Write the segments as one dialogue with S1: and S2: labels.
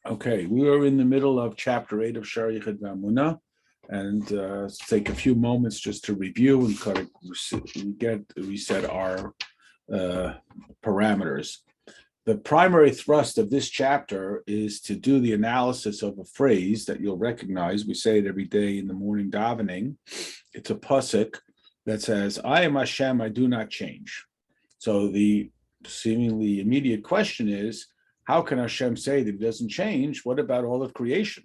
S1: Okay, we are in the middle of chapter 8 of Shaar Amina, and take a few moments just to review and kind of reset our parameters. The primary thrust of this chapter is to do the analysis of a phrase that you'll recognize. We say it every day in the morning davening. It's a pasuk that says, "I am Hashem, I do not change." So the seemingly immediate question is, how can Hashem say that he doesn't change? What about all of creation?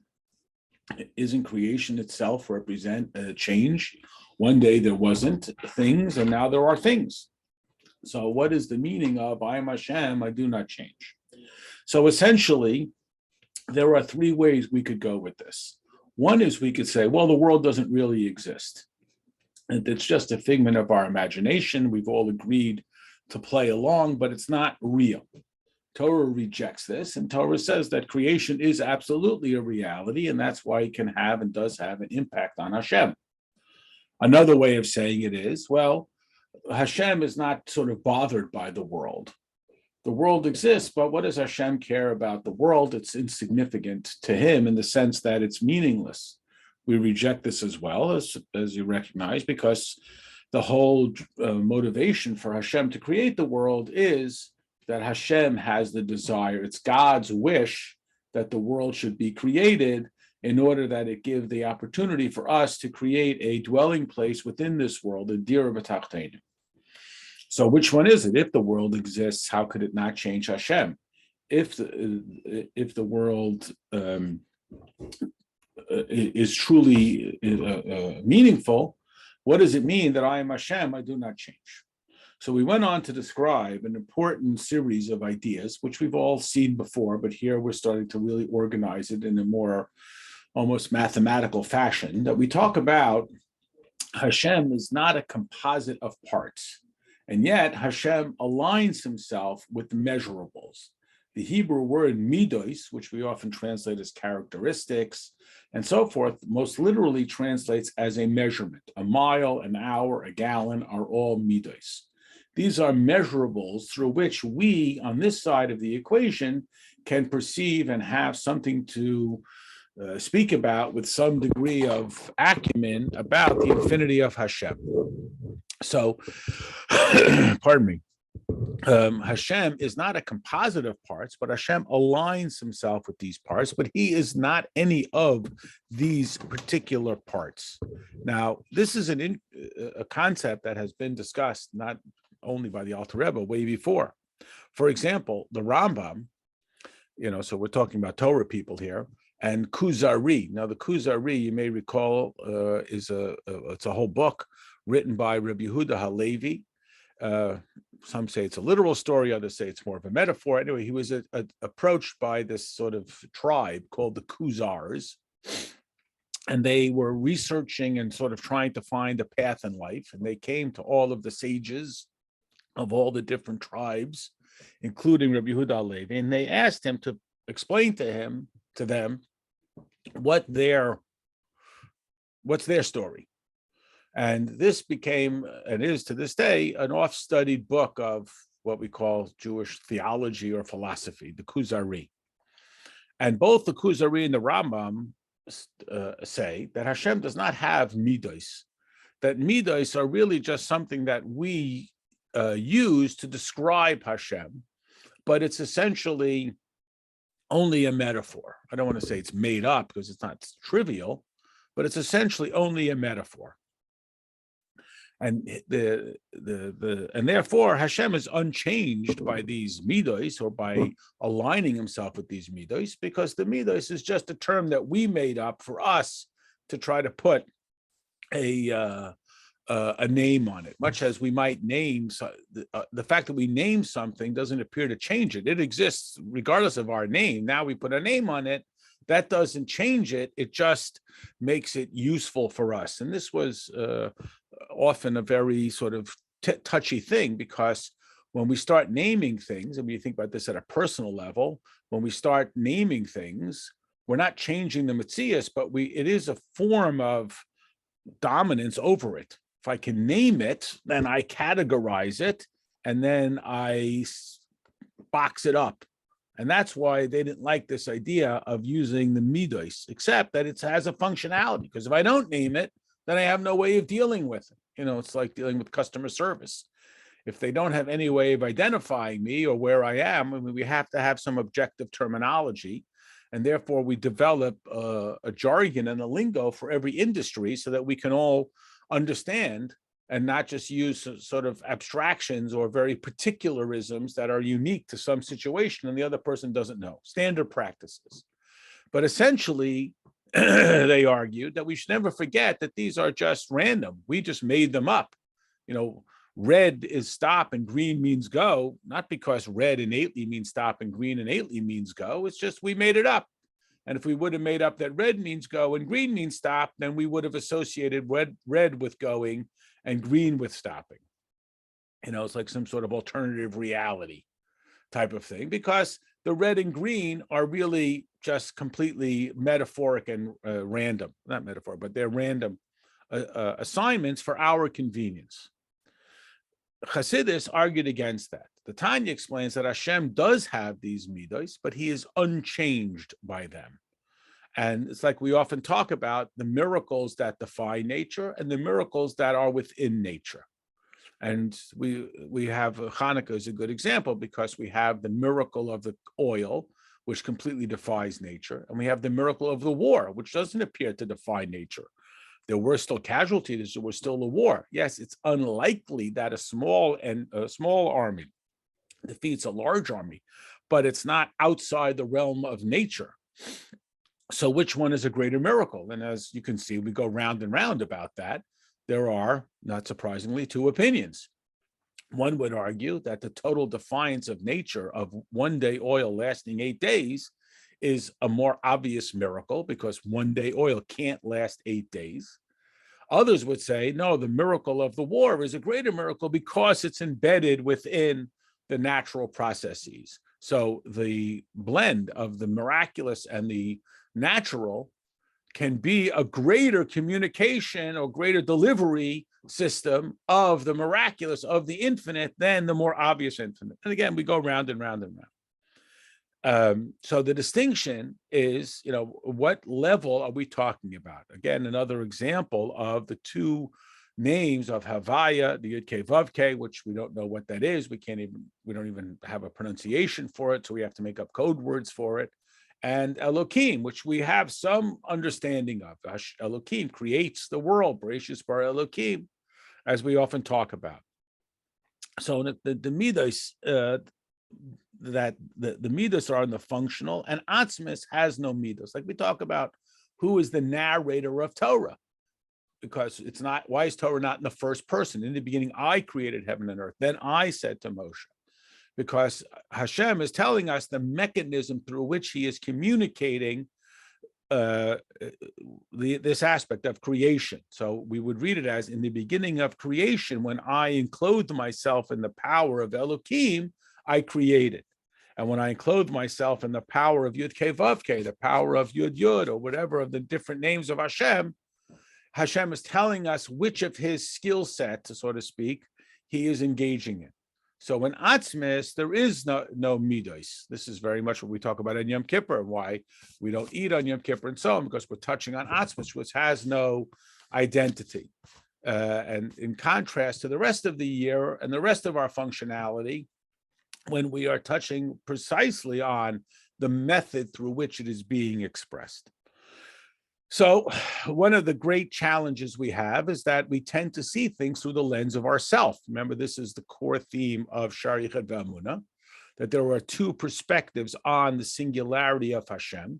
S1: Isn't creation itself represent a change? One day there wasn't things, and now there are things. So what is the meaning of I am Hashem, I do not change? So essentially, there are three ways we could go with this. One is we could say, well, the world doesn't really exist. And it's just a figment of our imagination. We've all agreed to play along, but it's not real. Torah rejects this, and Torah says that creation is absolutely a reality, and that's why it can have and does have an impact on Hashem. Another way of saying it is, well, Hashem is not sort of bothered by the world. The world exists, but what does Hashem care about the world? It's insignificant to him in the sense that it's meaningless. We reject this as well, as you recognize, because the whole motivation for Hashem to create the world is that Hashem has the desire. It's God's wish that the world should be created in order that it give the opportunity for us to create a dwelling place within this world, a dira b'tachteinu. So which one is it? If the world exists, how could it not change Hashem? If the world is truly meaningful, what does it mean that I am Hashem, I do not change? So we went on to describe an important series of ideas, which we've all seen before, but here we're starting to really organize it in a more almost mathematical fashion, that we talk about Hashem is not a composite of parts, and yet Hashem aligns himself with measurables. The Hebrew word midos, which we often translate as characteristics and so forth, most literally translates as a measurement. A mile, an hour, a gallon are all midos. These are measurables through which we, on this side of the equation, can perceive and have something to speak about with some degree of acumen about the infinity of Hashem. So, pardon me, Hashem is not a composite of parts, but Hashem aligns himself with these parts, but he is not any of these particular parts. Now, this is a concept that has been discussed not only by the Alter Rebbe way before. For example, the Rambam, so we're talking about Torah people here, and Kuzari. Now, the Kuzari, you may recall, it's a whole book written by Rabbi Yehuda Halevi. Some say it's a literal story, others say it's more of a metaphor. Anyway, he was approached by this sort of tribe called the Kuzars, and they were researching and sort of trying to find a path in life, and they came to all of the sages of all the different tribes, including Rabbi Yehuda Halevi, and they asked him to explain to them what's their story. And this became, and is to this day, an oft-studied book of what we call Jewish theology or philosophy, the Kuzari. And both the Kuzari and the Rambam say that Hashem does not have midos, that midos are really just something that we use to describe Hashem, but it's essentially only a metaphor. I don't want to say it's made up because it's not trivial, but it's essentially only a metaphor. And and therefore Hashem is unchanged by these midos or by aligning himself with these midos, because the midos is just a term that we made up for us to try to put a name on it, much as we might name the fact that we name something doesn't appear to change it. It exists regardless of our name. Now we put a name on it. That doesn't change it. It just makes it useful for us. And this was often a very sort of touchy thing, because when we start naming things, and when you think about this at a personal level, when we start naming things, we're not changing the Metzias, but it is a form of dominance over it. If I can name it, then I categorize it, and then I box it up. And that's why they didn't like this idea of using the midos, except that it has a functionality. Because if I don't name it, then I have no way of dealing with it. It's like dealing with customer service. If they don't have any way of identifying me or where I am, I mean, we have to have some objective terminology. And therefore, we develop a jargon and a lingo for every industry so that we can all understand and not just use sort of abstractions or very particularisms that are unique to some situation and the other person doesn't know. Standard practices. But essentially, they argued that we should never forget that these are just random. We just made them up. Red is stop and green means go, not because red innately means stop and green innately means go. It's just we made it up. And if we would have made up that red means go and green means stop, then we would have associated red with going and green with stopping. It's like some sort of alternative reality type of thing, because the red and green are really just completely metaphoric and random, not metaphoric, but they're random assignments for our convenience. Chassidus argued against that. The Tanya explains that Hashem does have these midos, but he is unchanged by them. And it's like we often talk about the miracles that defy nature and the miracles that are within nature. And we have Hanukkah is a good example, because we have the miracle of the oil, which completely defies nature. And we have the miracle of the war, which doesn't appear to defy nature. There were still casualties, there was still a war. Yes, it's unlikely that a small army defeats a large army, but it's not outside the realm of nature. So which one is a greater miracle? And as you can see, we go round and round about that. There are, not surprisingly, two opinions. One would argue that the total defiance of nature of one day oil lasting 8 days is a more obvious miracle, because one day oil can't last 8 days. Others would say, no, the miracle of the war is a greater miracle because it's embedded within the natural processes. So the blend of the miraculous and the natural can be a greater communication or greater delivery system of the miraculous, of the infinite, than the more obvious infinite. And again, we go round and round and round. So the distinction is, what level are we talking about? Again, another example of the two names of Havaya, the Yud-Kei Vav-Kei, which we don't know what that is. We don't even have a pronunciation for it, so we have to make up code words for it. And Elohim, which we have some understanding of. Elohim creates the world, Bereshis bara Elohim, as we often talk about. So the midos, that the midos are in the functional, and Atzmis has no midos. Like we talk about who is the narrator of Torah, because it's not, why is Torah not in the first person? In the beginning, I created heaven and earth. Then I said to Moshe, because Hashem is telling us the mechanism through which he is communicating this aspect of creation. So we would read it as, in the beginning of creation, when I enclothed myself in the power of Elohim, I created. And when I enclothed myself in the power of Yud-Kei Vav-Kei, the power of Yud-Yud, or whatever of the different names of Hashem, Hashem is telling us which of his skill set, so to speak, he is engaging in. So in Atzmis, there is no midos. This is very much what we talk about on Yom Kippur, why we don't eat on Yom Kippur and so on, because we're touching on Atzmis, which has no identity. And in contrast to the rest of the year and the rest of our functionality, when we are touching precisely on the method through which it is being expressed. So one of the great challenges we have is that we tend to see things through the lens of ourself. Remember, this is the core theme of Shaar Hayichud Amina, that there are two perspectives on the singularity of Hashem.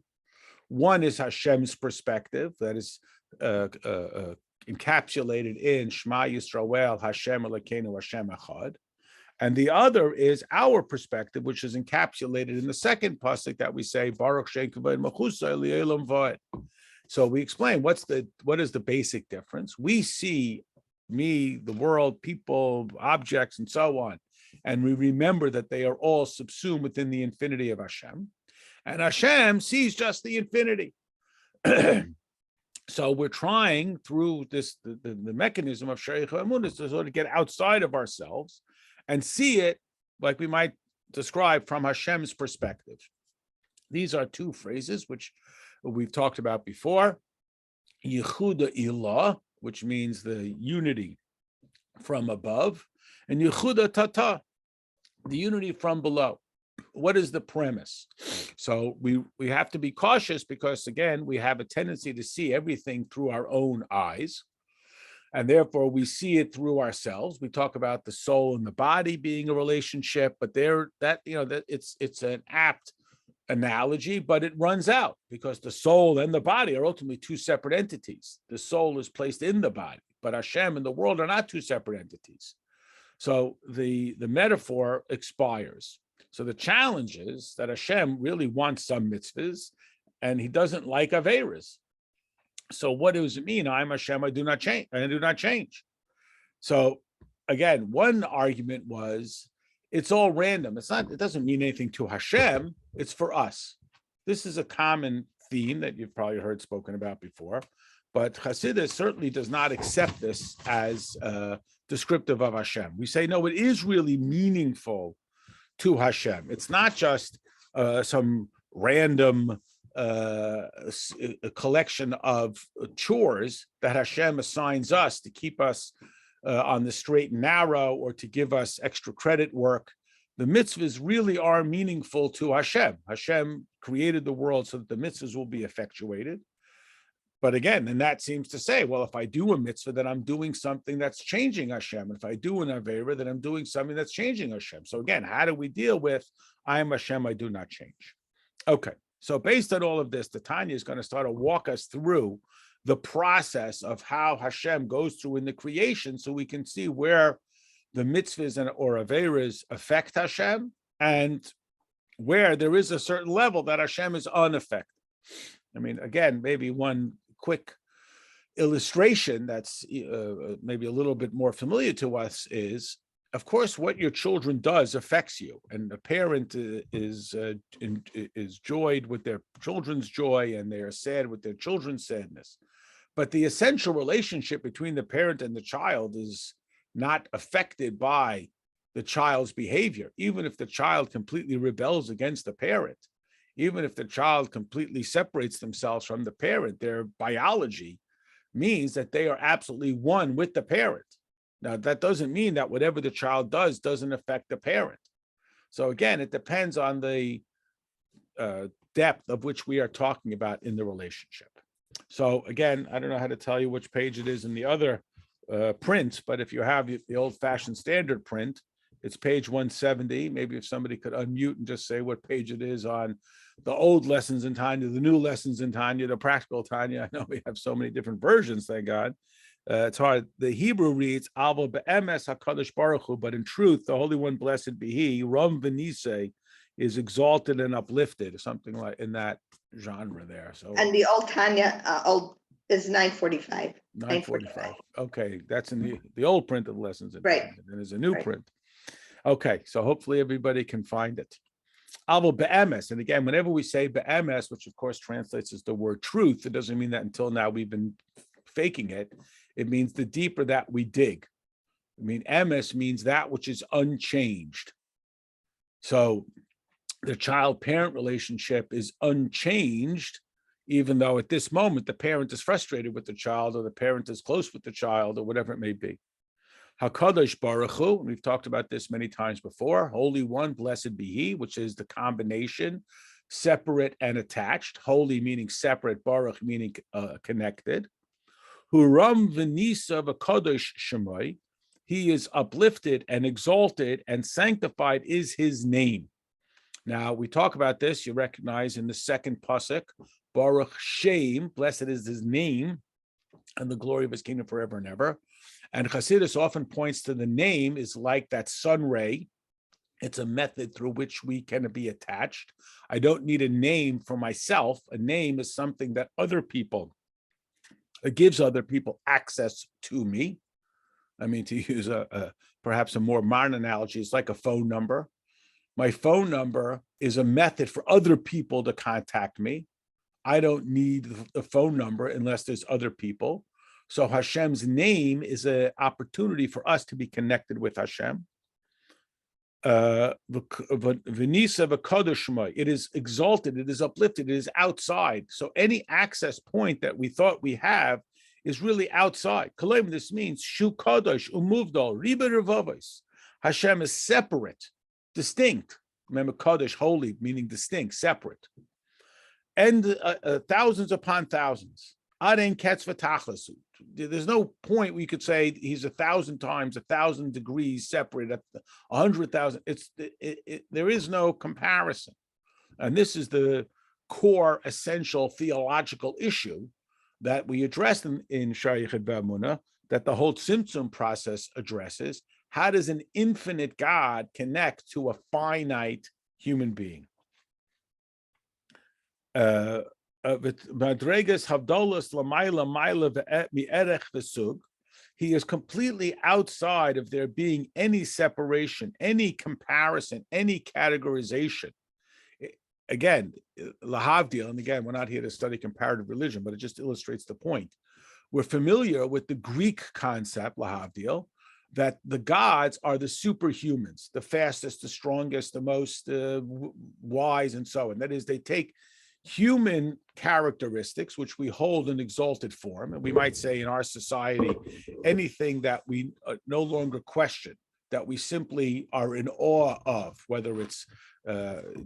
S1: One is Hashem's perspective, that is encapsulated in Shema Yisrael, Hashem Elokeinu, Hashem Echad. And the other is our perspective, which is encapsulated in the second pasuk that we say, Baruch Shem Kavod Mechusa L'Olam Va'ed. So we explain what is the basic difference. We see me, the world, people, objects, and so on, and we remember that they are all subsumed within the infinity of Hashem, and Hashem sees just the infinity. So we're trying through this the mechanism of Shaar Hayichud Amina to sort of get outside of ourselves and see it like we might described from Hashem's perspective. These are two phrases which we've talked about before. Yichuda Ilah, which means the unity from above, and Yichuda Tata, the unity from below. What is the premise? So we have to be cautious because, again, we have a tendency to see everything through our own eyes, and therefore we see it through ourselves. We talk about the soul and the body being a relationship, but it's an apt analogy, but it runs out because the soul and the body are ultimately two separate entities. The soul is placed in the body, but Hashem and the world are not two separate entities. So the metaphor expires. So the challenge is that Hashem really wants some mitzvahs, and he doesn't like averas. So what does it mean? I am Hashem, I do not change. So again, one argument was it's all random. It doesn't mean anything to Hashem, it's for us. This is a common theme that you've probably heard spoken about before, but Hasidus certainly does not accept this as descriptive of Hashem. We say, no, it is really meaningful to Hashem. It's not just some random a collection of chores that Hashem assigns us to keep us on the straight and narrow or to give us extra credit work. The mitzvahs really are meaningful to Hashem. Hashem created the world so that the mitzvahs will be effectuated. But again, and that seems to say, well, if I do a mitzvah, then I'm doing something that's changing Hashem. If I do an avera, then I'm doing something that's changing Hashem. So again, how do we deal with I am Hashem, I do not change? Okay, so based on all of this, the Tanya is going to start to walk us through the process of how Hashem goes through in the creation so we can see where the mitzvahs or averas affect Hashem and where there is a certain level that Hashem is unaffected. I mean, again, maybe one quick illustration that's maybe a little bit more familiar to us is, of course, what your children does affects you, and a parent is joyed with their children's joy, and they are sad with their children's sadness. But the essential relationship between the parent and the child is not affected by the child's behavior, even if the child completely rebels against the parent. Even if the child completely separates themselves from the parent, their biology means that they are absolutely one with the parent. Now, that doesn't mean that whatever the child does doesn't affect the parent. So again, it depends on the depth of which we are talking about in the relationship. So again, I don't know how to tell you which page it is in the other print, but if you have the old-fashioned standard print, it's page 170. Maybe if somebody could unmute and just say what page it is on the old lessons in Tanya, the new lessons in Tanya, the practical Tanya. I know we have so many different versions, thank God. It's hard. The Hebrew reads, Avo be'emes HaKadosh Baruch Hu, but in truth, the Holy One, blessed be He, Ram V'nisei, is exalted and uplifted, something like in that genre there. So,
S2: and the old Tanya is 945.
S1: 945. Okay, that's in the old print of the lessons in
S2: right.
S1: Tanya. And there's a new print. Okay, so hopefully everybody can find it. Avo be'emes, and again, whenever we say be'emes, which of course translates as the word truth, it doesn't mean that until now we've been faking it. It means the deeper that we dig. I mean, emes means that which is unchanged. So the child-parent relationship is unchanged, even though at this moment the parent is frustrated with the child, or the parent is close with the child, or whatever it may be. HaKadosh Baruch Hu, we've talked about this many times before, Holy One, blessed be He, which is the combination, separate and attached, holy meaning separate, Baruch meaning connected. Huram v'nisa v'kadosh shemai, He is uplifted and exalted and sanctified is His name. Now, we talk about this, you recognize in the second pasuk, Baruch Shem, blessed is His name, and the glory of His kingdom forever and ever. And Hasidus often points to the name is like that sun ray. It's a method through which we can be attached. I don't need a name for myself. A name is something that other people, it gives other people access to me. I mean, to use perhaps a more modern analogy, it's like a phone number. My phone number is a method for other people to contact me. I don't need the phone number unless there's other people. So Hashem's name is an opportunity for us to be connected with Hashem. It is exalted, it is uplifted, it is outside. So any access point that we thought we have is really outside. This means Shu Kadosh Umuvdal Riba Revavos. Hashem is separate, distinct. Remember, Kadosh, holy, meaning distinct, separate. And thousands upon thousands. Aden Ketz V'Tachlis. There's no point we could say he's 1,000 times 1,000 degrees separate at 100,000. There is no comparison, and this is the core, essential theological issue that we addressed in Shaar Amina, that the whole Tzimtzum process addresses. How does an infinite God connect to a finite human being? He is completely outside of there being any separation, any comparison, any categorization. Again, lahavdil, and again, we're not here to study comparative religion, but it just illustrates the point. We're familiar with the Greek concept, lahavdil, that the gods are the superhumans, the fastest, the strongest, the most wise, and so on. That is, they take human characteristics, which we hold in exalted form, and we might say in our society, anything that we no longer question, that we simply are in awe of, whether it's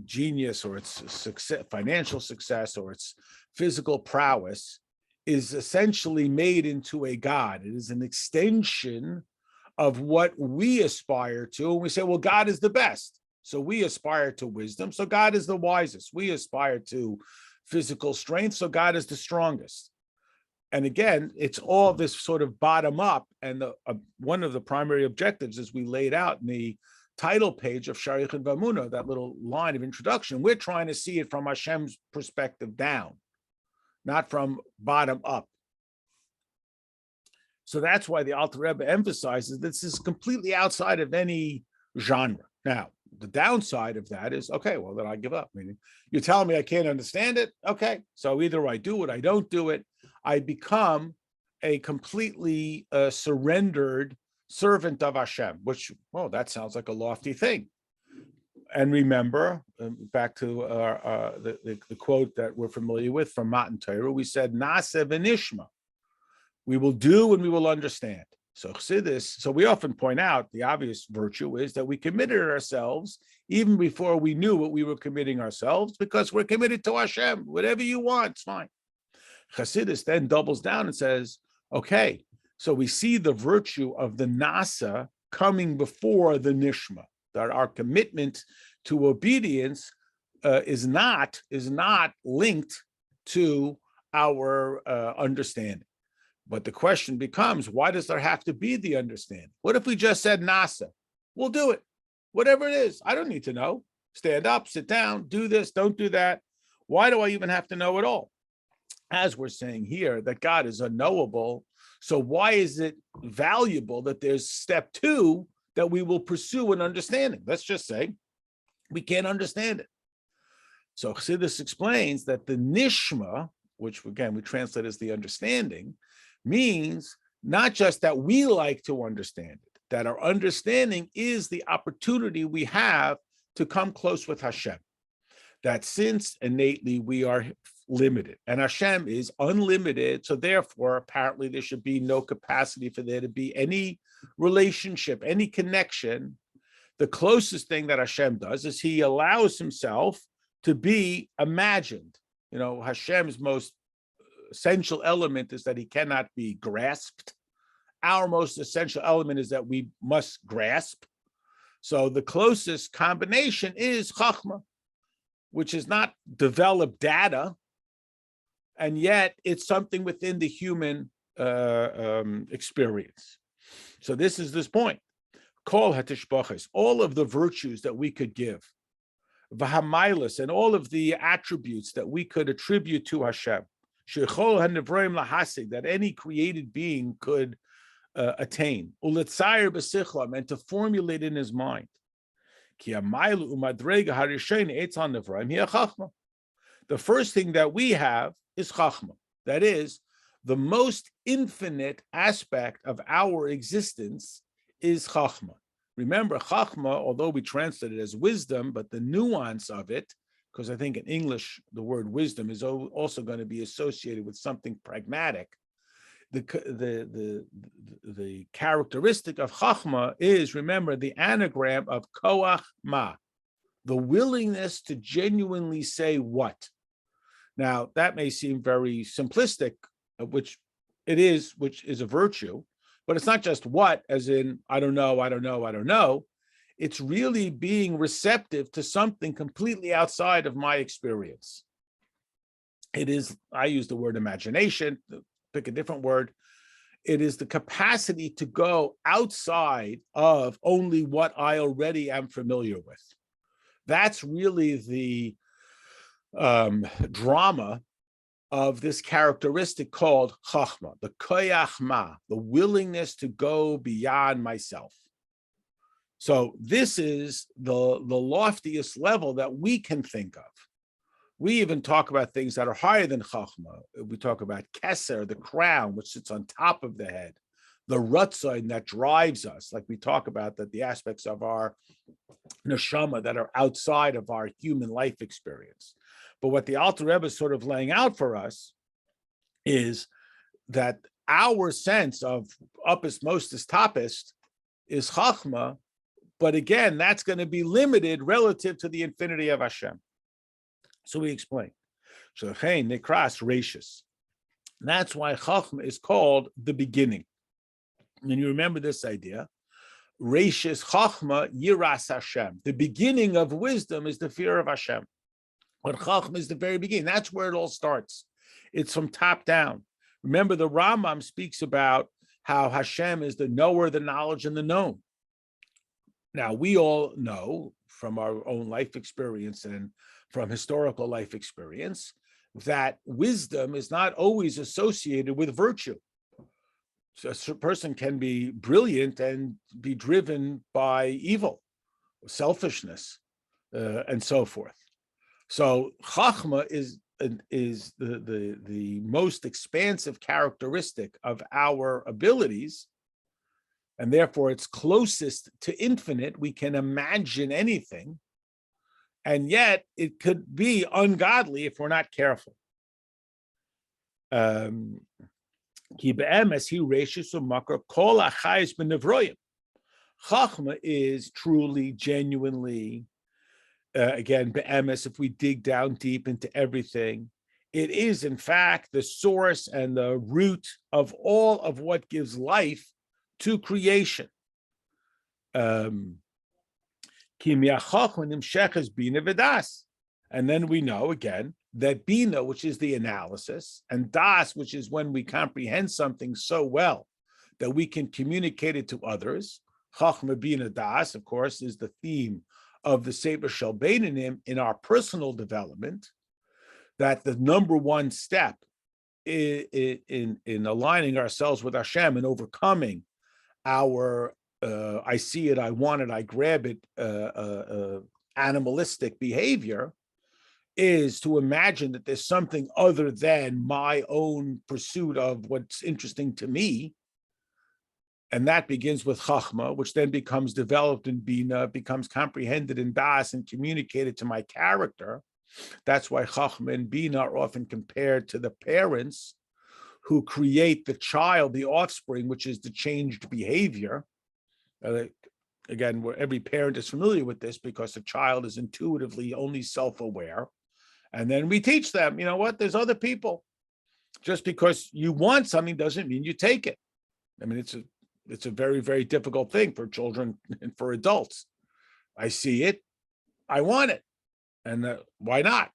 S1: genius or it's success, financial success, or it's physical prowess, is essentially made into a god. It is an extension of what we aspire to, and we say, well, God is the best. So we aspire to wisdom, so God is the wisest. We aspire to physical strength, so God is the strongest. And again, it's all this sort of bottom up, and one of the primary objectives, as we laid out in the title page of Shaar Amina, that little line of introduction, we're trying to see it from Hashem's perspective down, not from bottom up. So that's why the Alter Rebbe emphasizes this is completely outside of any genre. Now, the downside of that is, okay, well, then I give up. Meaning, you're telling me I can't understand it? Okay, so either I do it, I don't do it. I become a completely surrendered servant of Hashem, which, well, that sounds like a lofty thing. And remember, back to the quote that we're familiar with from Matan Torah, we said, Nase v'nishma. We will do and we will understand. So Chassidus, so we often point out the obvious virtue is that we committed ourselves even before we knew what we were committing ourselves, because we're committed to Hashem. Whatever you want, it's fine. Chassidus then doubles down and says, okay, so we see the virtue of the nasa coming before the nishma, that our commitment to obedience is not linked to our understanding. But the question becomes, why does there have to be the understanding? What if we just said nasa? We'll do it. Whatever it is, I don't need to know. Stand up, sit down, do this, don't do that. Why do I even have to know it all? As we're saying here, that God is unknowable. So why is it valuable that there's step 2 that we will pursue an understanding? Let's just say we can't understand it. So Chassidus explains that the nishma, which again we translate as the understanding, means not just that we like to understand it, that our understanding is the opportunity we have to come close with Hashem. That since innately we are limited and Hashem is unlimited, so therefore apparently there should be no capacity for there to be any relationship, any connection. The closest thing that Hashem does is he allows himself to be imagined. You know, Hashem's most essential element is that he cannot be grasped. Our most essential element is that we must grasp. So the closest combination is Chachma, which is not developed data, and yet it's something within the human experience. So this is this point. Kol hatishbachas, all of the virtues that we could give, v'hamailas, and all of the attributes that we could attribute to Hashem, shechol hanevroim lahasig, that any created being could attain, uletzayir b'sichlam, and to formulate in his mind. The first thing that we have is Chachma. That is, the most infinite aspect of our existence is Chachma. Remember, Chachma, although we translate it as wisdom, but the nuance of it, because I think in English, the word wisdom is also going to be associated with something pragmatic. The characteristic of Chachma is, remember, the anagram of Koach Ma, the willingness to genuinely say what. Now, that may seem very simplistic, which is a virtue, but it's not just what, as in, I don't know, I don't know, I don't know. It's really being receptive to something completely outside of my experience. It is, I use the word imagination, pick a different word. It is the capacity to go outside of only what I already am familiar with. That's really the drama of this characteristic called chachma, the koyach ma, the willingness to go beyond myself. So this is the loftiest level that we can think of. We even talk about things that are higher than chachma. We talk about keser, the crown, which sits on top of the head, the rutzain that drives us, like we talk about that the aspects of our neshama that are outside of our human life experience. But what the Alter Rebbe is sort of laying out for us is that our sense of uppest, mostest, toppest is chachma, but again, that's going to be limited relative to the infinity of Hashem. So we explain. Shlechein nekras reishis. That's why chachma is called the beginning. And you remember this idea. Reishis chachma yiras Hashem. The beginning of wisdom is the fear of Hashem. But chachma is the very beginning. That's where it all starts. It's from top down. Remember, the Rambam speaks about how Hashem is the knower, the knowledge, and the known. Now, we all know from our own life experience and from historical life experience that wisdom is not always associated with virtue. So a person can be brilliant and be driven by evil, selfishness, and so forth. So chachma is the most expansive characteristic of our abilities, and therefore it's closest to infinite. We can imagine anything, and yet it could be ungodly if we're not careful. Chachma is truly, genuinely, again, be'emes, if we dig down deep into everything, it is in fact the source and the root of all of what gives life to creation. And then we know again that bina, which is the analysis, and das, which is when we comprehend something so well that we can communicate it to others. Chachma bina das, of course, is the theme of the Sefer Shel Beinanim in our personal development, that the number one step in aligning ourselves with Hashem and overcoming our I see it, I want it, I grab it, animalistic behavior, is to imagine that there's something other than my own pursuit of what's interesting to me. And that begins with chachma, which then becomes developed in bina, becomes comprehended in das and communicated to my character. That's why chachma and bina are often compared to the parents who create the child, the offspring, which is the changed behavior. Again, where every parent is familiar with this because the child is intuitively only self-aware. And then we teach them, you know what, there's other people. Just because you want something doesn't mean you take it. I mean, it's a very, very difficult thing for children and for adults. I see it, I want it. And why not?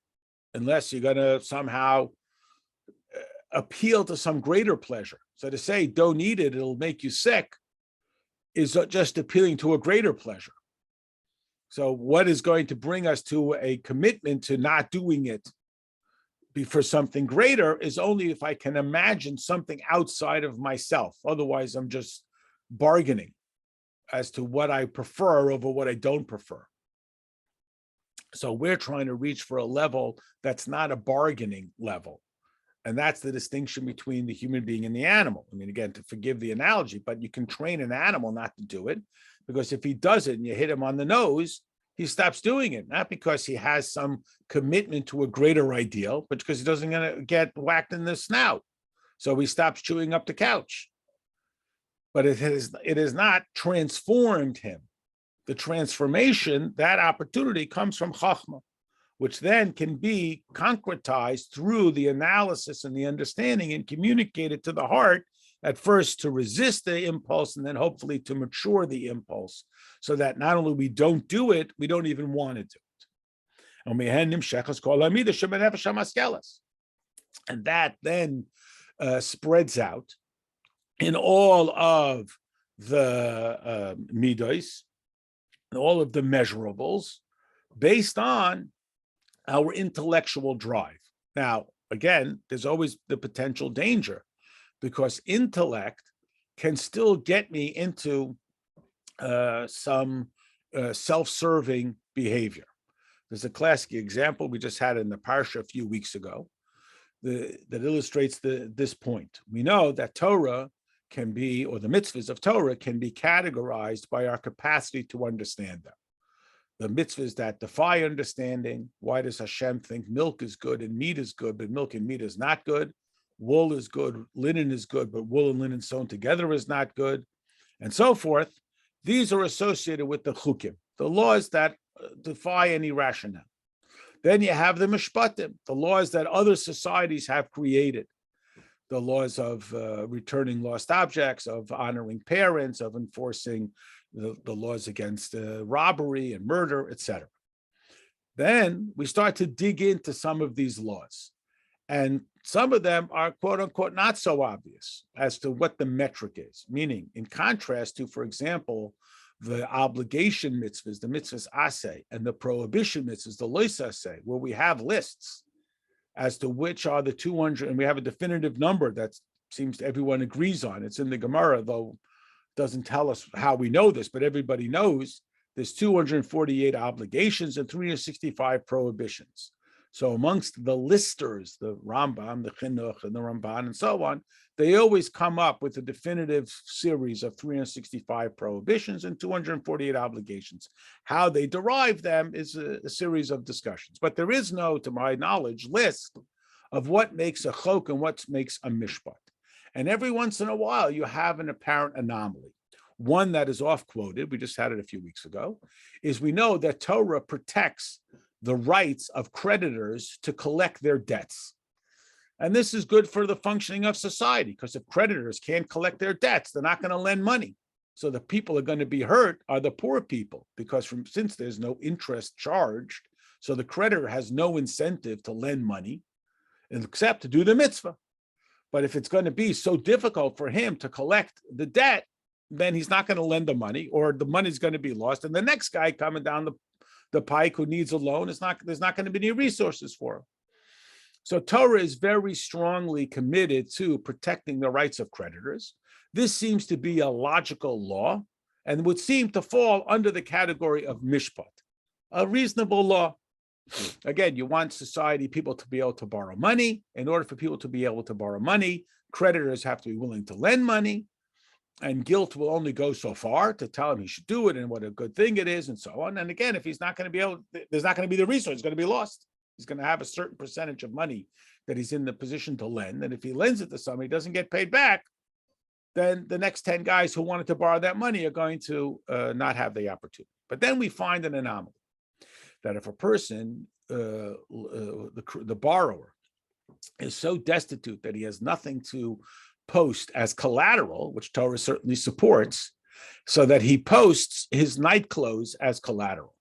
S1: Unless you're going to somehow appeal to some greater pleasure. So to say, don't eat it, it'll make you sick, is just appealing to a greater pleasure. So what is going to bring us to a commitment to not doing it for something greater is only if I can imagine something outside of myself. Otherwise, I'm just bargaining as to what I prefer over what I don't prefer. So we're trying to reach for a level that's not a bargaining level. And that's the distinction between the human being and the animal. I mean, again, to forgive the analogy, but you can train an animal not to do it. Because if he does it and you hit him on the nose, he stops doing it, not because he has some commitment to a greater ideal, but because he doesn't going to get whacked in the snout. So he stops chewing up the couch. But it has not transformed him. The transformation, that opportunity comes from Chachma, which then can be concretized through the analysis and the understanding and communicated to the heart, at first to resist the impulse and then hopefully to mature the impulse, so that not only we don't do it, we don't even want to do it. And that then spreads out in all of the midos, all of the measurables, based on our intellectual drive. Now, again, there's always the potential danger, because intellect can still get me into some self-serving behavior. There's a classic example we just had in the Parsha a few weeks ago that illustrates this point. We know that Torah can be, or the mitzvahs of Torah can be categorized by our capacity to understand them. The mitzvahs that defy understanding. Why does Hashem think milk is good and meat is good, but milk and meat is not good? Wool is good, linen is good, but wool and linen sewn together is not good, and so forth. These are associated with the chukim, the laws that defy any rationale. Then you have the mishpatim, the laws that other societies have created, the laws of returning lost objects, of honoring parents, of enforcing the laws against robbery and murder, etc. Then we start to dig into some of these laws. And some of them are, quote unquote, not so obvious as to what the metric is. Meaning, in contrast to, for example, the obligation mitzvahs, the mitzvahs aseh, and the prohibition mitzvahs, the lois aseh, where we have lists as to which are the 200, and we have a definitive number that seems everyone agrees on. It's in the Gemara, though it doesn't tell us how we know this, but everybody knows there's 248 obligations and 365 prohibitions. So amongst the listers, the Rambam, the Chinuch, and the Ramban, and so on, they always come up with a definitive series of 365 prohibitions and 248 obligations. How they derive them is a series of discussions. But there is no, to my knowledge, list of what makes a chok and what makes a mishpat. And every once in a while, you have an apparent anomaly. One that is off-quoted, we just had it a few weeks ago, is we know that Torah protects the rights of creditors to collect their debts. And this is good for the functioning of society, because if creditors can't collect their debts, they're not going to lend money. So the people who are going to be hurt are the poor people, because since there's no interest charged, so the creditor has no incentive to lend money except to do the mitzvah. But if it's going to be so difficult for him to collect the debt, then he's not going to lend the money, or the money's going to be lost. And the next guy coming down the pike who needs a loan, there's not going to be any resources for him. So Torah is very strongly committed to protecting the rights of creditors. This seems to be a logical law and would seem to fall under the category of mishpat, a reasonable law. Again, you want people to be able to borrow money. In order for people to be able to borrow money, creditors have to be willing to lend money. And guilt will only go so far to tell him he should do it and what a good thing it is and so on. And again, if he's not going to be able, there's not going to be the resource, it's going to be lost. He's going to have a certain percentage of money that he's in the position to lend. And if he lends it to somebody, he doesn't get paid back, then the next 10 guys who wanted to borrow that money are going to not have the opportunity. But then we find an anomaly that if a person, the borrower, is so destitute that he has nothing to post as collateral, which Torah certainly supports, so that he posts his night clothes as collateral.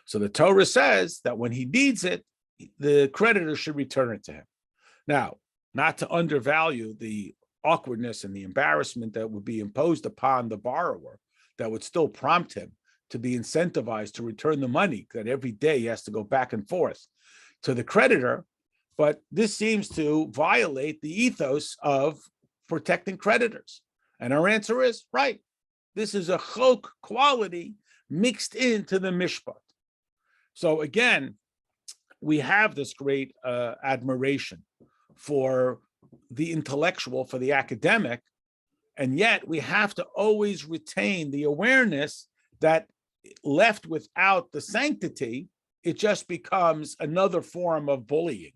S1: So the Torah says that when he needs it, the creditor should return it to him. Now, not to undervalue the awkwardness and the embarrassment that would be imposed upon the borrower, that would still prompt him to be incentivized to return the money, that every day he has to go back and forth to the creditor. But this seems to violate the ethos of protecting creditors. And our answer is, right, this is a chok quality mixed into the mishpat. So again, we have this great admiration for the intellectual, for the academic, And yet we have to always retain the awareness that left without the sanctity, it just becomes another form of bullying,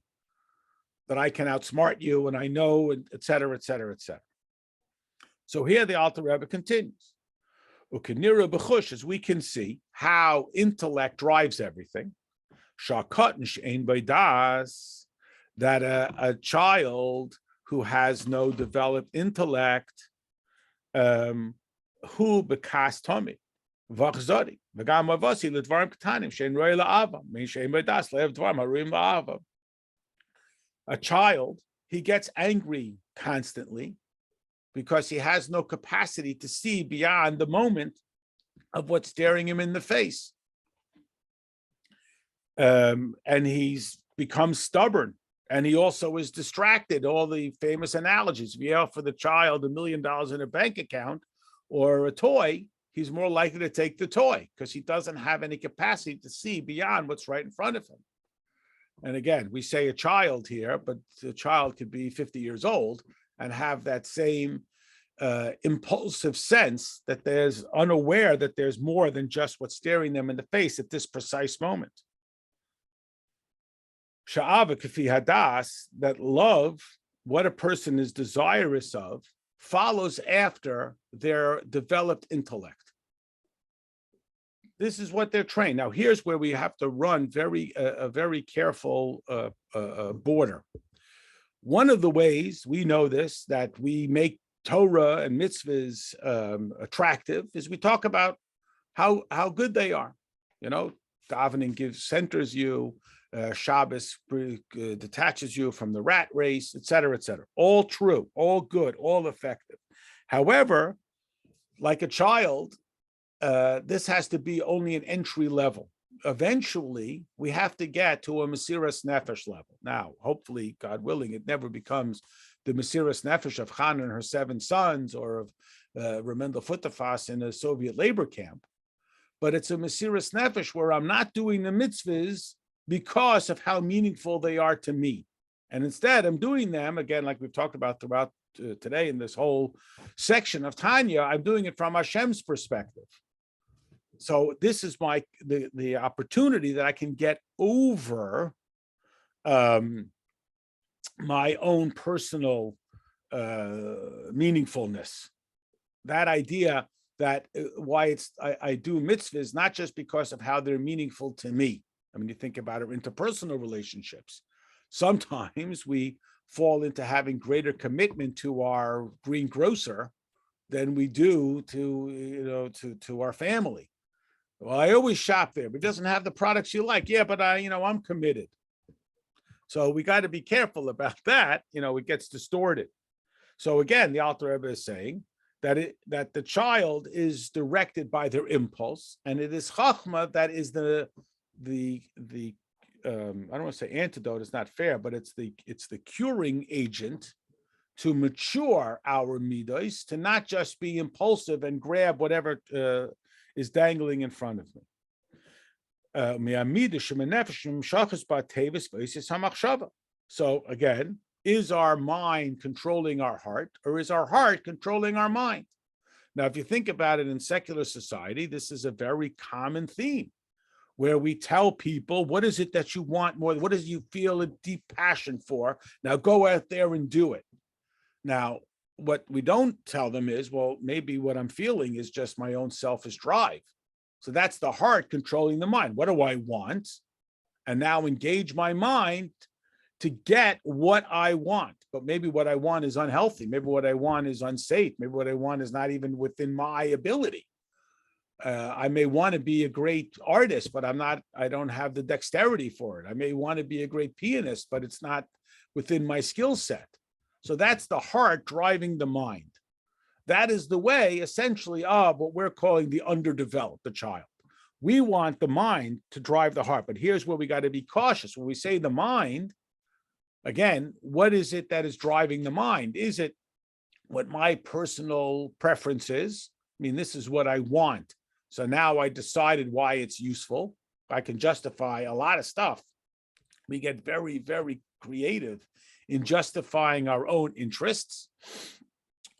S1: that I can outsmart you and I know, and et cetera, et cetera, et cetera. So here the Alter Rebbe continues. As we can see how intellect drives everything, that a child who has no developed intellect, who bekas tomi, vachzodi, v'gam avasi l'dvarim ketanim shein roi la'ava, mein shein b'das le'ev dvarim haruim la'ava. A child, he gets angry constantly because he has no capacity to see beyond the moment of what's staring him in the face. And he's become stubborn, and he also is distracted. All the famous analogies. If you offer the child $1 million in a bank account or a toy, he's more likely to take the toy because he doesn't have any capacity to see beyond what's right in front of him. And again, we say a child here, but the child could be 50 years old and have that same impulsive sense that there's unaware that there's more than just what's staring them in the face at this precise moment. Sha'ava kafi hadas, that love, what a person is desirous of, follows after their developed intellect. This is what they're trained. Now, here's where we have to run a very careful border. One of the ways we know this, that we make Torah and mitzvahs attractive, is we talk about how good they are. You know, davening centers you, Shabbos detaches you from the rat race, et cetera, et cetera. All true, all good, all effective. However, like a child, this has to be only an entry level. Eventually, we have to get to a Mesiras Nefesh level. Now, hopefully, God willing, it never becomes the Mesiras Nefesh of Hannah and her 7 sons, or of Remendel Futterfass in a Soviet labor camp. But it's a Mesiras Nefesh where I'm not doing the mitzvahs because of how meaningful they are to me. And instead, I'm doing them, again, like we've talked about throughout today in this whole section of Tanya, I'm doing it from Hashem's perspective. So this is the opportunity that I can get over my own personal meaningfulness. That idea that why I do mitzvahs, not just because of how they're meaningful to me. I mean, you think about it, interpersonal relationships. Sometimes we fall into having greater commitment to our greengrocer than we do to our family. Well, I always shop there, but it doesn't have the products you like. Yeah, but I'm committed. So we got to be careful about that. It gets distorted. So again, the Alter Rebbe is saying that the child is directed by their impulse, and it is Chachma that is the I don't want to say antidote, it's not fair, but it's the curing agent to mature our midos, to not just be impulsive and grab whatever is dangling in front of me. So again, is our mind controlling our heart, or is our heart controlling our mind? Now, if you think about it in secular society, this is a very common theme, where we tell people, what is it that you want more? What does you feel a deep passion for? Now go out there and do it. Now, what we don't tell them is, well, maybe what I'm feeling is just my own selfish drive. So that's the heart controlling the mind. What do I want? And now engage my mind to get what I want. But maybe what I want is unhealthy. Maybe what I want is unsafe. Maybe what I want is not even within my ability. I may want to be a great artist, but I don't have the dexterity for it. I may want to be a great pianist, but it's not within my skill set. So that's the heart driving the mind. That is the way, essentially, of what we're calling the underdeveloped, the child. We want the mind to drive the heart, but here's where we got to be cautious. When we say the mind, again, what is it that is driving the mind? Is it what my personal preference is? I mean, this is what I want. So now I decided why it's useful. I can justify a lot of stuff. We get very, very creative in justifying our own interests.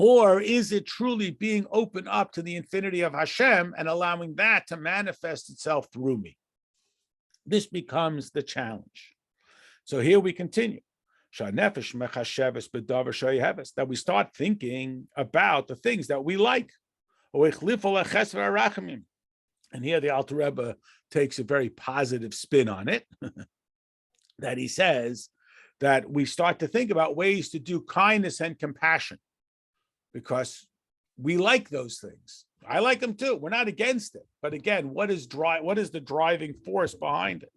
S1: Or is it truly being open up to the infinity of Hashem and allowing that to manifest itself through me? This becomes the challenge. So here we continue. That we start thinking about the things that we like. And here the Alter Rebbe takes a very positive spin on it, that he says that we start to think about ways to do kindness and compassion because we like those things. I like them too. We're not against it. But again, what is the driving force behind it?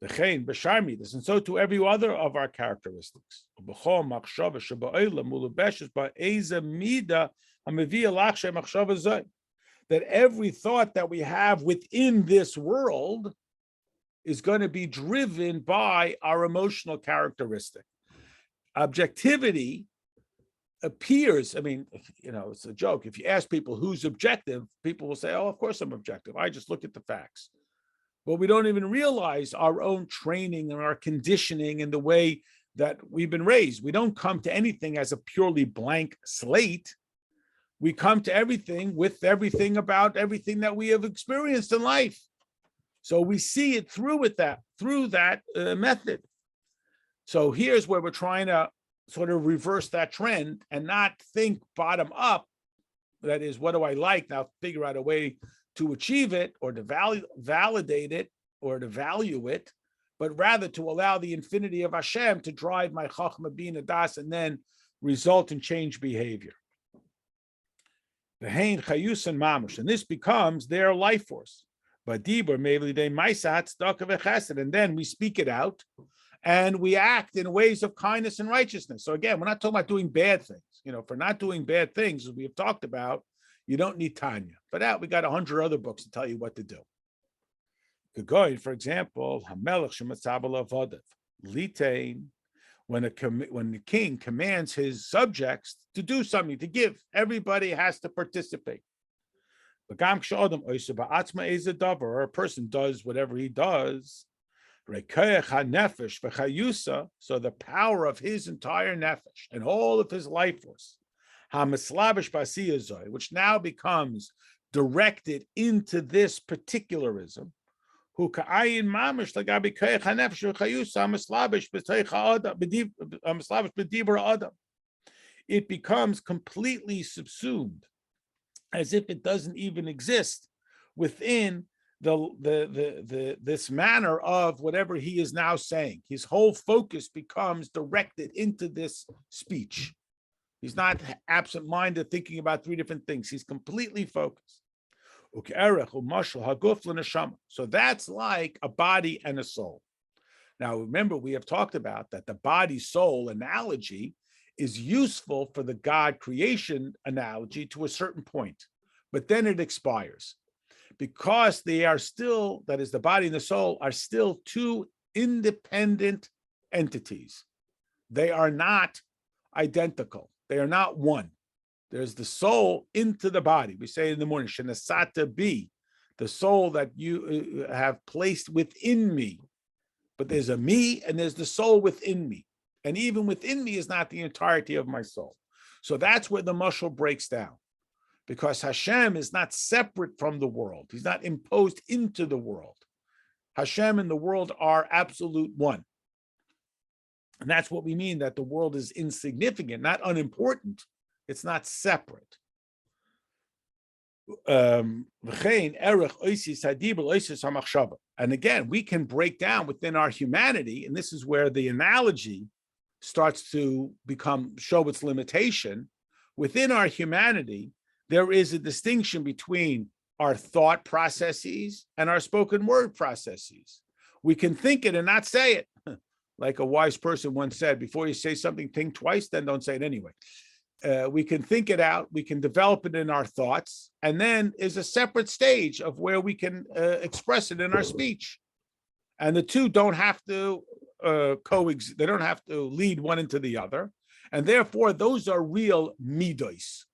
S1: And so to every other of our characteristics. That every thought that we have within this world is going to be driven by our emotional characteristic. Objectivity appears, it's a joke. If you ask people who's objective, people will say, oh, of course I'm objective. I just look at the facts. But we don't even realize our own training and our conditioning and the way that we've been raised. We don't come to anything as a purely blank slate. We come to everything with everything about everything that we have experienced in life. So we see it through that method. So here's where we're trying to sort of reverse that trend and not think bottom up. That is, what do I like? Now figure out a way to achieve it or to validate it or to value it, but rather to allow the infinity of Hashem to drive my Chachma Bina Das and then result in change behavior. And this becomes their life force. And then we speak it out and we act in ways of kindness and righteousness. So again, we're not talking about doing bad things. For not doing bad things, as we have talked about, you don't need Tanya. For that, we got 100 other books to tell you what to do. For example, when the king commands his subjects to do something, to give, everybody has to participate. Or a person does whatever he does, so the power of his entire nefesh and all of his life force, which now becomes directed into this particularism, it becomes completely subsumed, as if it doesn't even exist within this manner of whatever he is now saying. His whole focus becomes directed into this speech. He's not absent-minded thinking about three different things. He's completely focused. So that's like a body and a soul. Now, remember, we have talked about that the body-soul analogy is useful for the God creation analogy to a certain point, but then it expires because they are still, that is, the body and the soul are still two independent entities. They are not identical. They are not one. There's the soul into the body. We say in the morning, Shenasata be, the soul that you have placed within me. But there's a me and there's the soul within me. And even within me is not the entirety of my soul. So that's where the mashal breaks down. Because Hashem is not separate from the world. He's not imposed into the world. Hashem and the world are absolute one. And that's what we mean, that the world is insignificant, not unimportant. It's not separate. And again, we can break down within our humanity, and this is where the analogy starts to show its limitation. Within our humanity, there is a distinction between our thought processes and our spoken word processes. We can think it and not say it. Like a wise person once said, before you say something, think twice, then don't say it anyway. We can think it out, we can develop it in our thoughts, and then is a separate stage of where we can express it in our speech. And the two don't have to coexist, they don't have to lead one into the other. And therefore, those are real midos.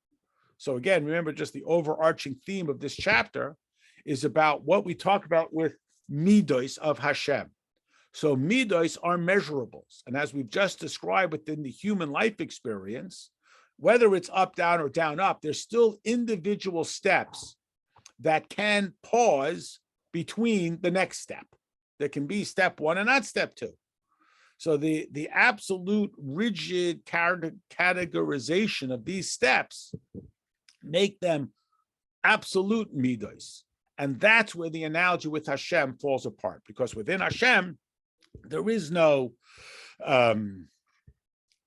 S1: So again, remember, just the overarching theme of this chapter is about what we talk about with midos of Hashem. So midos are measurables. And as we've just described within the human life experience, whether it's up, down, or down, up, there's still individual steps that can pause between the next step. There can be step one and not step two. So the absolute rigid categorization of these steps make them absolute midos. And that's where the analogy with Hashem falls apart, because within Hashem, there is no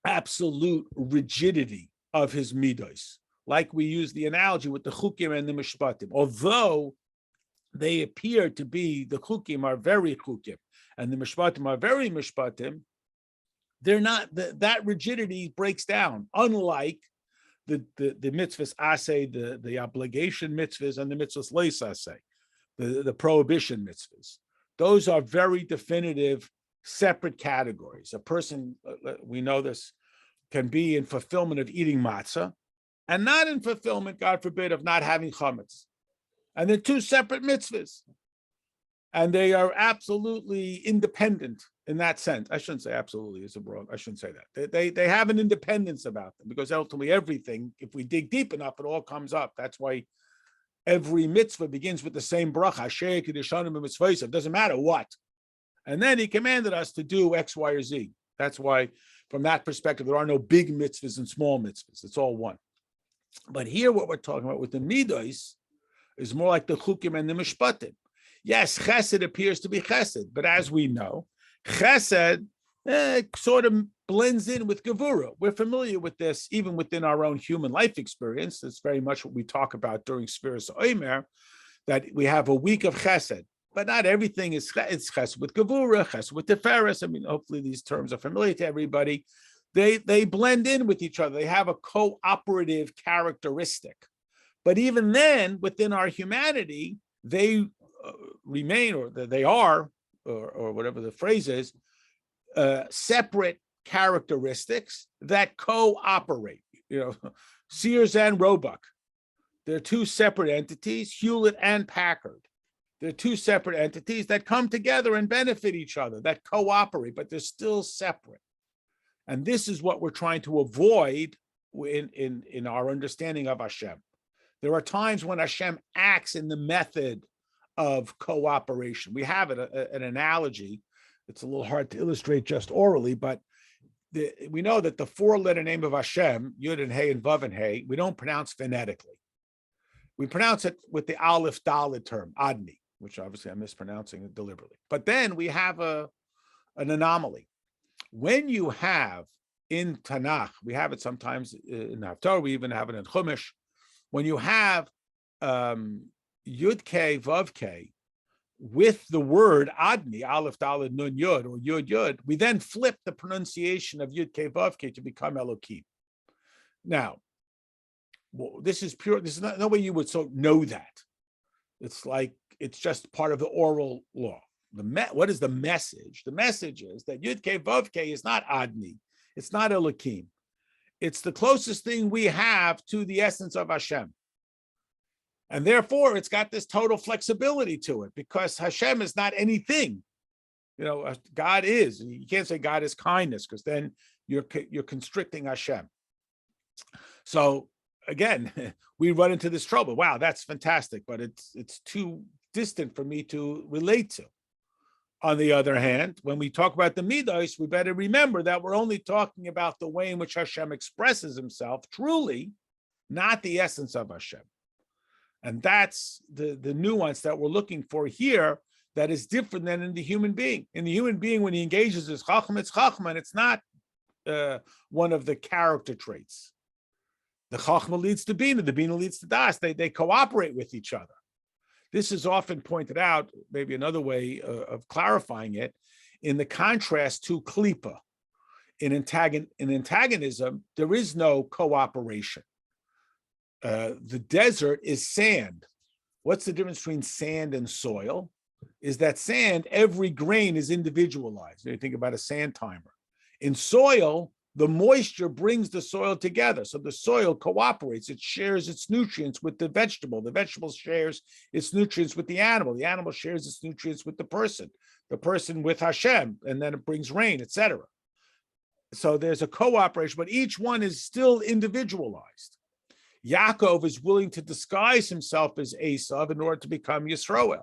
S1: absolute rigidity of his midos. Like we use the analogy with the chukim and the mishpatim. Although they appear to be, the chukim are very chukim, and the mishpatim are very mishpatim, they're not, that rigidity breaks down, unlike the mitzvahs aseh, the obligation mitzvahs, and the mitzvahs leis aseh, the prohibition mitzvahs. Those are very definitive, separate categories. A person, we know this, can be in fulfillment of eating matzah, and not in fulfillment, God forbid, of not having chametz. And they're two separate mitzvahs. And they are absolutely independent in that sense. I shouldn't say absolutely, it's a wrong, I shouldn't say that. They have an independence about them, because ultimately everything, if we dig deep enough, it all comes up. That's why every mitzvah begins with the same bracha. It doesn't matter what. And then he commanded us to do X, Y, or Z. That's why, from that perspective, there are no big mitzvahs and small mitzvahs. It's all one. But here, what we're talking about with the midos is more like the chukim and the mishpatim. Yes, chesed appears to be chesed, but as we know, chesed sort of blends in with gevura. We're familiar with this even within our own human life experience. It's very much what we talk about during Sfiras Omer, that we have a week of chesed, but not everything is it's chesed with gevura, chesed with teferes. I mean, hopefully these terms are familiar to everybody. They blend in with each other. They have a cooperative characteristic. But even then, within our humanity, they remain, or they are, or whatever the phrase is, separate characteristics that cooperate. You know, Sears and Roebuck, they're two separate entities. Hewlett and Packard, they're two separate entities that come together and benefit each other, that cooperate, but they're still separate. And this is what we're trying to avoid in our understanding of Hashem. There are times when Hashem acts in the method of cooperation. We have an analogy. It's a little hard to illustrate just orally, but we know that the four-letter name of Hashem, Yud and Hey and Vav and Hey, we don't pronounce phonetically. We pronounce it with the Aleph Dalet term, Adni, which obviously I'm mispronouncing it deliberately. But then we have an anomaly. When you have in Tanakh, we have it sometimes in Haftarah, we even have it in Chumash. When you have Yud K, Vav K, with the word Adni, Aleph Dalet Nun Yud, or Yud Yud, we then flip the pronunciation of Yud K, Vav K to become Elokim. Now, this is pure, this is not, no way you would so know that. It's like, it's just part of the oral law. What is the message? The message is that Yud K Vav K is not Adni. It's not Elokim. It's the closest thing we have to the essence of Hashem. And therefore, it's got this total flexibility to it, because Hashem is not anything. You know, God is. You can't say God is kindness, because then you're constricting Hashem. So again, we run into this trouble. Wow, that's fantastic, but it's too distant for me to relate to. On the other hand, when we talk about the midos, we better remember that we're only talking about the way in which Hashem expresses himself truly, not the essence of Hashem. And that's the nuance that we're looking for here, that is different than in the human being. In the human being, when he engages his chachma, it's chachma, and it's not one of the character traits. The chachma leads to bina, the bina leads to das. They cooperate with each other. This is often pointed out, maybe another way of clarifying it, in the contrast to klipa. In antagonism, there is no cooperation. The desert is sand. What's the difference between sand and soil? Is that sand, every grain is individualized. You think about a sand timer. In soil, the moisture brings the soil together. So the soil cooperates. It shares its nutrients with the vegetable. The vegetable shares its nutrients with the animal. The animal shares its nutrients with the person with Hashem, and then it brings rain, etc. So there's a cooperation, but each one is still individualized. Yaakov is willing to disguise himself as Esav in order to become Yisroel.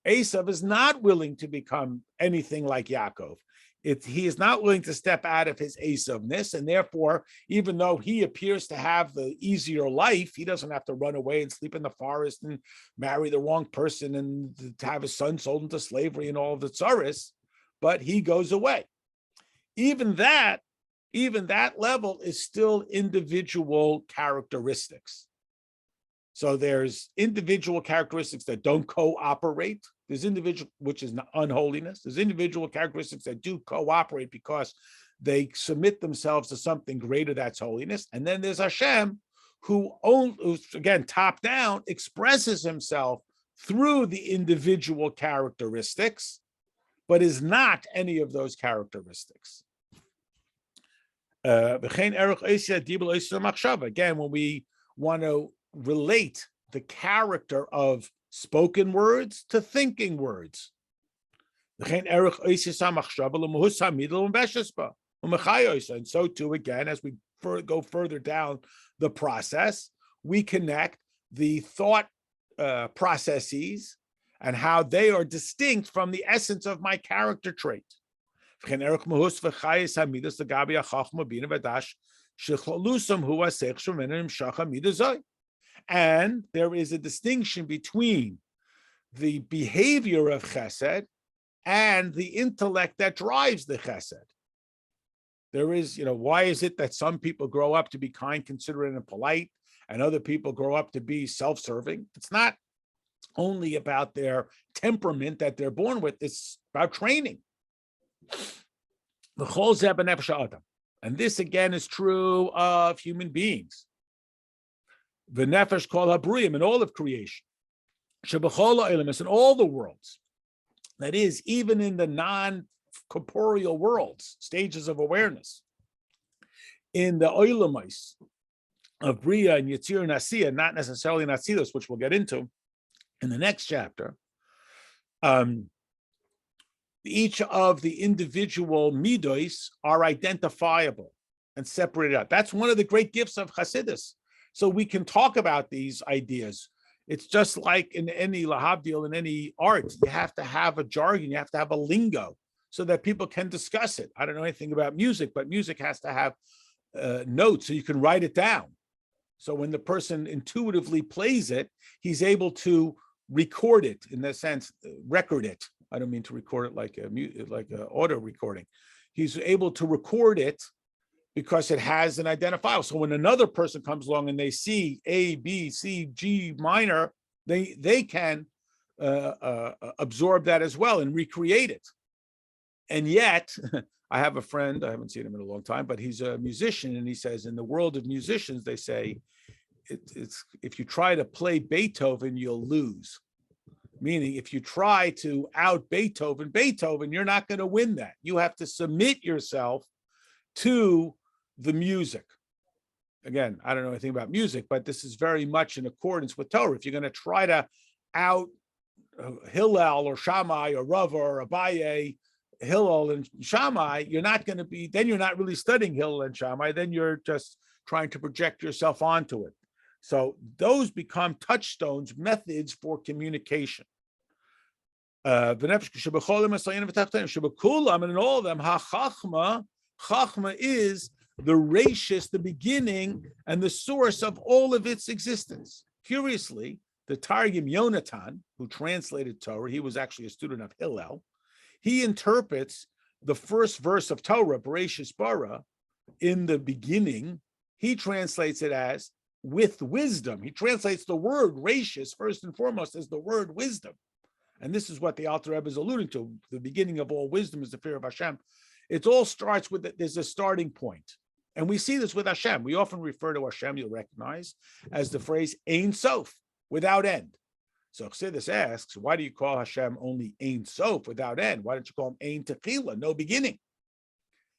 S1: Esav is not willing to become anything like Yaakov. He is not willing to step out of his Esavness, and therefore, even though he appears to have the easier life, he doesn't have to run away and sleep in the forest and marry the wrong person and to have his son sold into slavery and all of the tsaris, but he goes away. Even that level is still individual characteristics. So there's individual characteristics that don't cooperate. There's individual, which is unholiness. There's individual characteristics that do cooperate because they submit themselves to something greater, that's holiness. And then there's Hashem, who's again, top down, expresses himself through the individual characteristics, but is not any of those characteristics. Again, when we want to relate the character of spoken words to thinking words. And so too, again, as we go further down the process, we connect the thought processes and how they are distinct from the essence of my character trait. And there is a distinction between the behavior of chesed and the intellect that drives the chesed. There is, why is it that some people grow up to be kind, considerate, and polite, and other people grow up to be self-serving? It's not only about their temperament that they're born with, it's about training. And this again is true of human beings. The nefesh kol habriyim, in all of creation, shebechol ha'olamus, in all the worlds. That is, even in the non-corporeal worlds, stages of awareness. In the olamais of Bria and Yitzir and Asiya, not necessarily in Atzilus, which we'll get into in the next chapter, each of the individual midos are identifiable and separated out. That's one of the great gifts of Hasidus. So we can talk about these ideas. It's just like in any lahavdil, in any art, you have to have a jargon, you have to have a lingo so that people can discuss it. I don't know anything about music, but music has to have notes so you can write it down. So when the person intuitively plays it, he's able to record it, in the sense, record it. I don't mean to record it like a auto recording. He's able to record it because it has an identifier. So when another person comes along and they see A, B, C, G minor, they can absorb that as well and recreate it. And yet, I have a friend, I haven't seen him in a long time, but he's a musician, and he says, in the world of musicians, they say, it's if you try to play Beethoven, you'll lose. Meaning, if you try to out Beethoven, you're not going to win that. You have to submit yourself to the music. Again, I don't know anything about music, but this is very much in accordance with Torah. If you're going to try to out Hillel or Shammai or Rava or Abaye, Hillel and Shammai, you're not going to be, then you're not really studying Hillel and Shammai, then you're just trying to project yourself onto it. So those become touchstones, methods for communication. And in all of them, Chachma is the rashis, the beginning and the source of all of its existence. Curiously, the Targum Yonatan, who translated Torah, he was actually a student of Hillel, he interprets the first verse of Torah, Bereshis bara, in the beginning, he translates it as with wisdom. He translates the word rashis first and foremost as the word wisdom. And this is what the Alter Rebbe is alluding to. The beginning of all wisdom is the fear of Hashem. It all starts with, there's a starting point. And we see this with Hashem. We often refer to Hashem, you'll recognize, as the phrase Ein Sof, without end. So Chassidus asks, why do you call Hashem only Ein Sof, without end? Why don't you call him Ein Techila, no beginning?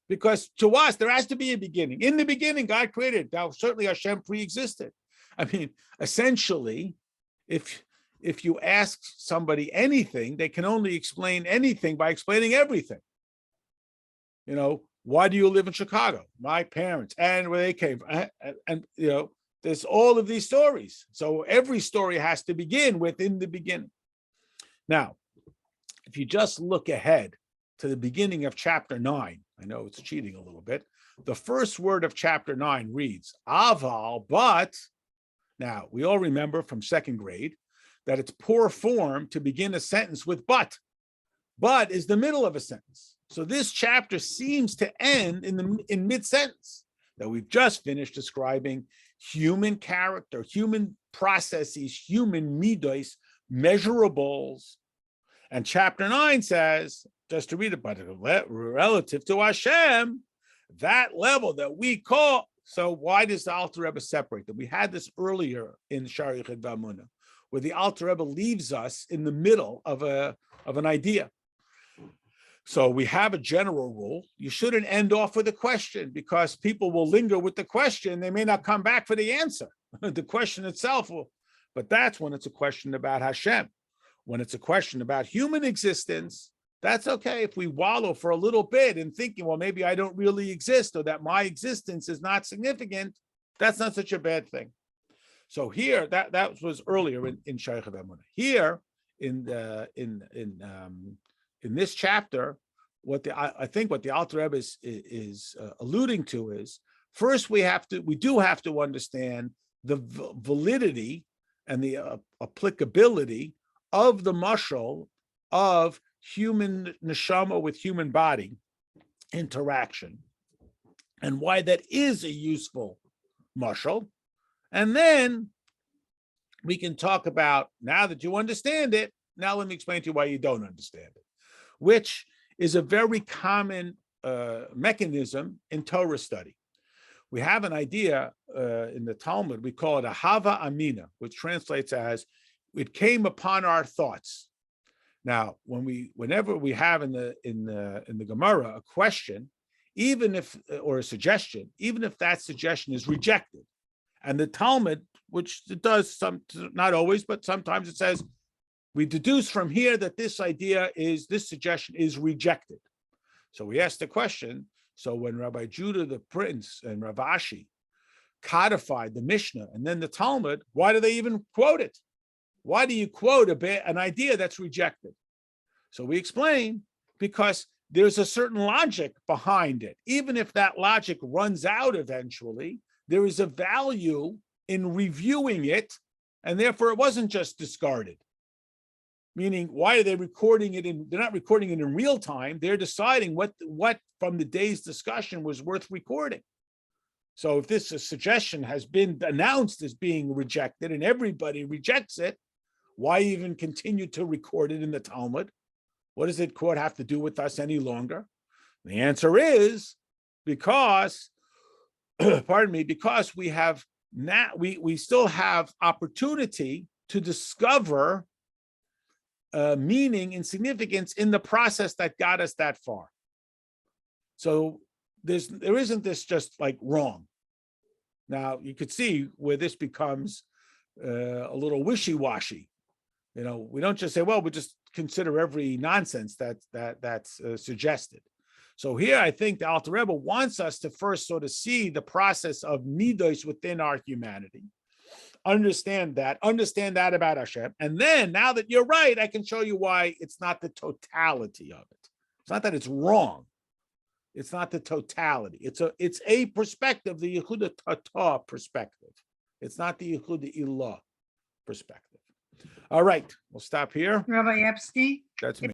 S1: Because to us, there has to be a beginning. In the beginning, God created. Now, certainly Hashem pre-existed. I mean, essentially, if you ask somebody anything, they can only explain anything by explaining everything. Why do you live in Chicago? My parents, and where they came from. And there's all of these stories. So every story has to begin with in the beginning. Now, if you just look ahead to the beginning of chapter 9, I know it's cheating a little bit. The first word of chapter 9 reads, aval, but. Now, we all remember from second grade that it's poor form to begin a sentence with but. But is the middle of a sentence. So this chapter seems to end in mid-sentence, that we've just finished describing human character, human processes, human midos, measurables. And chapter 9 says, just to read it, but relative to Hashem, that level that we call. So why does the Alter Rebbe separate them? We had this earlier in Shaar Hayichud Amina, where the Alter Rebbe leaves us in the middle of an idea. So we have a general rule. You shouldn't end off with a question, because people will linger with the question. They may not come back for the answer. The question itself will, but that's when it's a question about Hashem. When it's a question about human existence, that's okay if we wallow for a little bit in thinking, well, maybe I don't really exist, or that my existence is not significant. That's not such a bad thing. So here, that was earlier in Shaar Hayichud Amina. Here in this chapter, I think what the Alter Rebbe is alluding to is, first we do have to understand the validity and the applicability of the mashal of human neshama with human body interaction, and why that is a useful mashal. And then we can talk about, now that you understand it, now let me explain to you why you don't understand it, which is a very common mechanism in Torah study. We have an idea in the Talmud, we call it Ahava Amina, which translates as, it came upon our thoughts. Now, whenever we have in the Gemara a question, even if, or a suggestion, even if that suggestion is rejected, and the Talmud, which it does not always, but sometimes it says, we deduce from here that this suggestion is rejected. So we ask the question, so when Rabbi Judah the Prince and Rav Ashi codified the Mishnah and then the Talmud, why do they even quote it? Why do you quote an idea that's rejected? So we explain, because there's a certain logic behind it. Even if that logic runs out eventually, there is a value in reviewing it, and therefore it wasn't just discarded. Meaning, why are they recording it they're not recording it in real time, they're deciding what from the day's discussion was worth recording. So if this suggestion has been announced as being rejected and everybody rejects it, why even continue to record it in the Talmud? What does it, quote, have to do with us any longer? The answer is because, because we have now, we still have opportunity to discover meaning and significance in the process that got us that far. So there isn't this just like wrong. Now you could see where this becomes a little wishy-washy. We don't just say, well, we just consider every nonsense that's suggested. So here, I think the Alter Rebbe wants us to first sort of see the process of midos within our humanity, understand that about Hashem, and then, now that you're right, I can show you why it's not the totality of it. It's not that it's wrong. It's not the totality. It's a perspective, the Yehuda Tata perspective. It's not the Yehuda Ilah perspective. All right, we'll stop here.
S3: Rabbi Epstein?
S1: That's me.